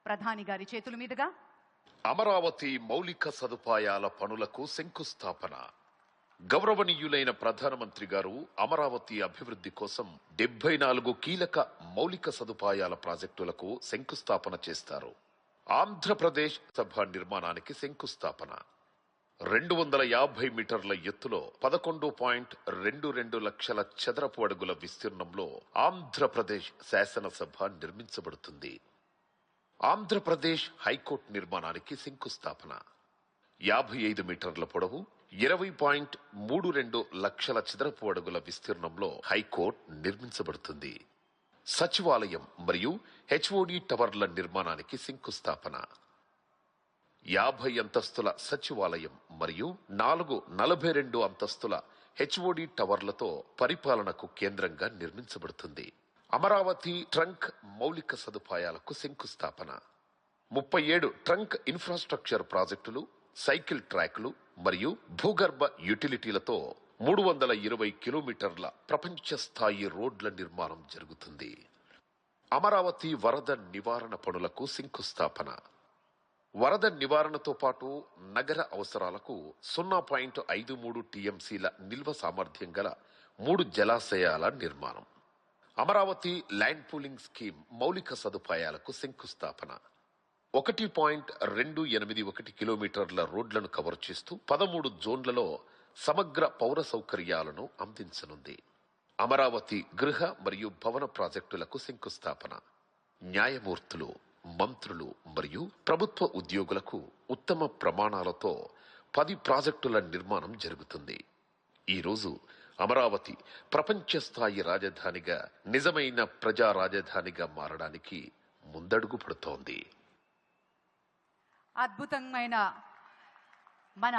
ప్రధాని గారి చేతుల మీదుగా అమరావతి మౌలిక సదుపాయాల పనులకు శంకుస్థాపన. గౌరవనీయులైన ప్రధానమంత్రి గారు అమరావతి అభివృద్ధి కోసం 74 కీలక మౌలిక సదుపాయాల ప్రాజెక్టులకు శంకుస్థాపన చేస్తారు. ఆంధ్రప్రదేశ్ సభ నిర్మాణానికి శంకుస్థాపన. 250 మీటర్ల ఎత్తులో 11.22 లక్షల చదరపు అడుగుల విస్తీర్ణంలో ఆంధ్రప్రదేశ్ శాసనసభ నిర్మించబడుతుంది. ఆంధ్రప్రదేశ్ హైకోర్టు నిర్మాణానికి శంకుస్థాపన. 55 మీటర్ల పొడవు 20.32 లక్షల చదరపు అడుగుల విస్తీర్ణంలో హైకోర్టు నిర్మించబడుతుంది. సచివాలయం మరియు హెచ్ఓడి టవర్ల నిర్మాణానికి శంకుస్థాపన. 50 అంతస్తుల సచివాలయం మరియు 42 అంతస్తుల హెచ్ఓడి టవర్లతో పరిపాలనకు కేంద్రంగా నిర్మించబడుతుంది. అమరావతి ట్రంక్ మౌలిక సదుపాయాలకు శంకుస్థాపన. 37 ట్రంక్ ఇన్ఫ్రాస్ట్రక్చర్ ప్రాజెక్టులు, సైకిల్ ట్రాక్లు మరియు భూగర్భ యుటిలిటీలతో 320 కిలోమీటర్ల ప్రపంచ స్థాయి రోడ్ల నిర్మాణం జరుగుతుంది. అమరావతి వరద నివారణ పనులకు శంకుస్థాపన. వరద నివారణతో పాటు నగర అవసరాలకు 0.53 టీఎంసీల నిల్వ సామర్థ్యం గల 3 జలాశయాల నిర్మాణం. అమరావతి ల్యాండ్ పూలింగ్ స్కీమ్ మౌలిక సదుపాయాలకు శంకుస్థాపన. 1.281 కిలోమీటర్ల రోడ్లను కవర్ చేస్తూ 13 జోన్లలో సమగ్ర పౌర సౌకర్యాలను అందించనుంది. అమరావతి గృహ మరియు భవన ప్రాజెక్టులకు శంకుస్థాపన. న్యాయమూర్తులు, మంత్రులు మరియు ప్రభుత్వ ఉద్యోగులకు ఉత్తమ ప్రమాణాలతో 10 ప్రాజెక్టుల నిర్మాణం జరుగుతుంది. ఈరోజు అమరావతి ప్రపంచ స్థాయి రాజధానిగా, నిజమైన ప్రజా రాజధానిగా మారడానికి ముందడుగు పడుతోంది. అద్భుతమైన మన